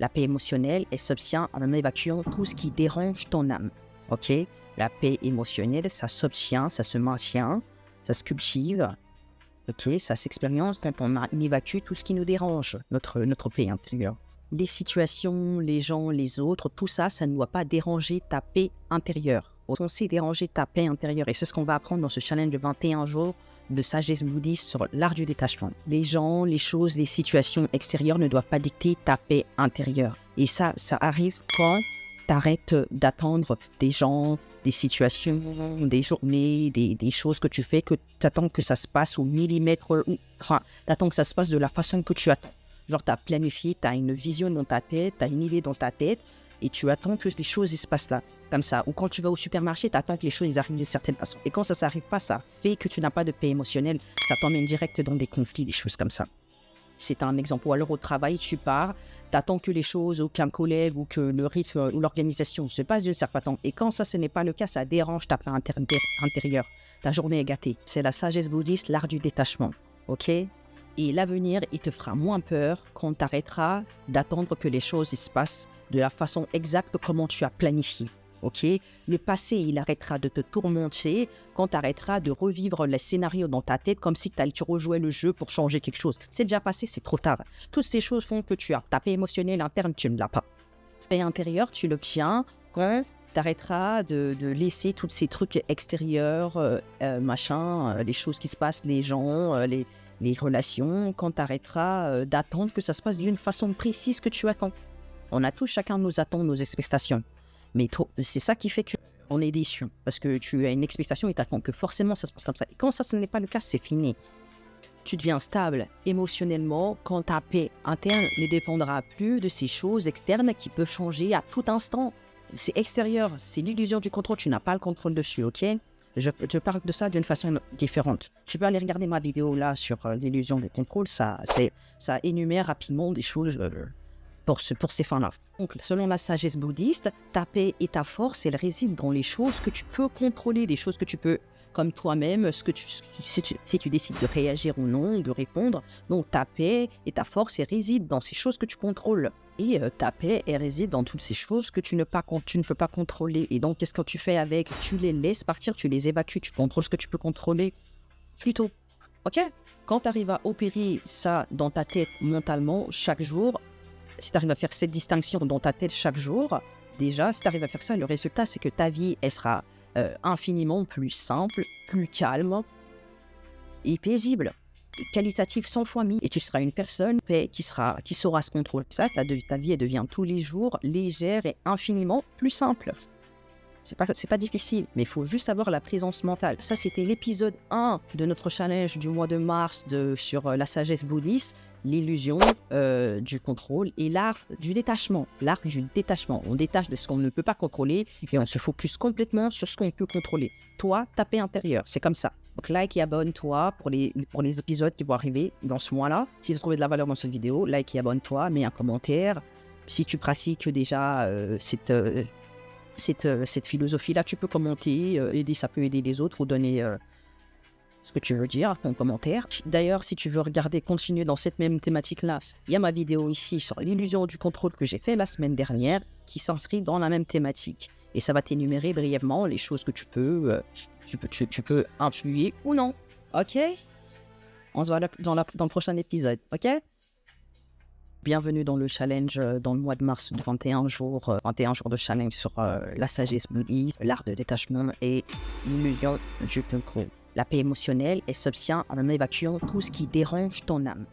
La paix émotionnelle, elle s'obtient en évacuant tout ce qui dérange ton âme. Ok? La paix émotionnelle, ça s'obtient, ça se maintient, ça se cultive. Ok? Ça s'expérience quand on évacue tout ce qui nous dérange, notre paix intérieure. Les situations, les gens, les autres, tout ça, ça ne doit pas déranger ta paix intérieure. C'est censé déranger ta paix intérieure. Et c'est ce qu'on va apprendre dans ce challenge de 21 jours de sagesse bouddhiste sur l'art du détachement. Les gens, les choses, les situations extérieures ne doivent pas dicter ta paix intérieure. Et ça arrive quand tu arrêtes d'attendre des gens, des situations, des journées, des choses que tu fais, que tu attends que ça se passe au millimètre, enfin, tu attends que ça se passe de la façon que tu attends. Genre, tu as planifié, tu as une vision dans ta tête, tu as une idée dans ta tête, et tu attends que les choses se passent là, comme ça. Ou quand tu vas au supermarché, tu attends que les choses arrivent d'une certaine façon. Et quand ça ne s'arrive pas, ça fait que tu n'as pas de paix émotionnelle, ça t'emmène direct dans des conflits, des choses comme ça. C'est un exemple. Ou alors au travail, tu pars, tu attends que les choses, ou qu'un collègue, ou que le rythme, ou l'organisation se passe d'une certaine façon. Et quand ça, ce n'est pas le cas, ça dérange ta paix intérieure. Ta journée est gâtée. C'est la sagesse bouddhiste, l'art du détachement. Ok ? Et l'avenir, il te fera moins peur quand tu arrêteras d'attendre que les choses se passent de la façon exacte comment tu as planifié. Ok? Le passé, il arrêtera de te tourmenter quand tu arrêteras de revivre les scénarios dans ta tête comme si tu rejouais le jeu pour changer quelque chose. C'est déjà passé, c'est trop tard. Toutes ces choses font que tu as ta paix émotionnelle interne, tu ne l'as pas. Ta paix intérieure, tu l'obtiens quand tu arrêteras de laisser tous ces trucs extérieurs, les choses qui se passent, les gens, les relations, quand tu arrêteras d'attendre que ça se passe d'une façon précise que tu attends. On a tous chacun nos attentes, nos expectations. Mais c'est ça qui fait qu'on est déçu. Parce que tu as une expectation et tu attends que forcément ça se passe comme ça. Et quand ça, ce n'est pas le cas, c'est fini. Tu deviens stable émotionnellement quand ta paix interne ne dépendra plus de ces choses externes qui peuvent changer à tout instant. C'est extérieur, c'est l'illusion du contrôle, tu n'as pas le contrôle dessus, ok ? Je parle de ça d'une façon différente. Tu peux aller regarder ma vidéo là sur l'illusion du contrôle, ça énumère rapidement des choses pour ces fins-là. Donc, selon la sagesse bouddhiste, ta paix et ta force, elles résident dans les choses que tu peux contrôler, des choses que tu peux, comme toi-même, si tu décides de réagir ou non, de répondre. Donc, ta paix et ta force, elles résident dans ces choses que tu contrôles. Et ta paix, elle réside dans toutes ces choses que tu ne peux pas contrôler. Et donc, qu'est-ce que tu fais avec ? Tu les laisses partir, tu les évacues, tu contrôles ce que tu peux contrôler plutôt. Ok ? Quand tu arrives à opérer ça dans ta tête mentalement chaque jour, si tu arrives à faire cette distinction dans ta tête chaque jour, déjà, si tu arrives à faire ça, le résultat, c'est que ta vie, elle sera infiniment plus simple, plus calme et paisible. Qualitative 100 fois 1000, et tu seras une personne qui saura se contrôler. Ça, ta vie, elle devient tous les jours légère et infiniment plus simple. C'est pas difficile, mais il faut juste avoir la présence mentale. Ça, c'était l'épisode 1 de notre challenge du mois de mars sur la sagesse bouddhiste, l'illusion du contrôle et l'art du détachement. L'art du détachement. On détache de ce qu'on ne peut pas contrôler et on se focus complètement sur ce qu'on peut contrôler. Toi, ta paix intérieure, c'est comme ça. Donc, like et abonne-toi pour les épisodes qui vont arriver dans ce mois-là. Si tu as trouvé de la valeur dans cette vidéo, like et abonne-toi, mets un commentaire. Si tu pratiques déjà cette philosophie-là, tu peux commenter, ça peut aider les autres ou donner ce que tu veux dire en commentaire. D'ailleurs, si tu veux continuer dans cette même thématique-là, il y a ma vidéo ici sur l'illusion du contrôle que j'ai fait la semaine dernière qui s'inscrit dans la même thématique. Et ça va t'énumérer brièvement les choses que tu peux influer ou non. Ok ? On se voit dans le prochain épisode. Ok ? Bienvenue dans le challenge dans le mois de mars de 21 jours de challenge sur la sagesse bouddhiste, l'art de détachement et l'illusion du contrôle. La paix émotionnelle, elle s'obtient en évacuant tout ce qui dérange ton âme.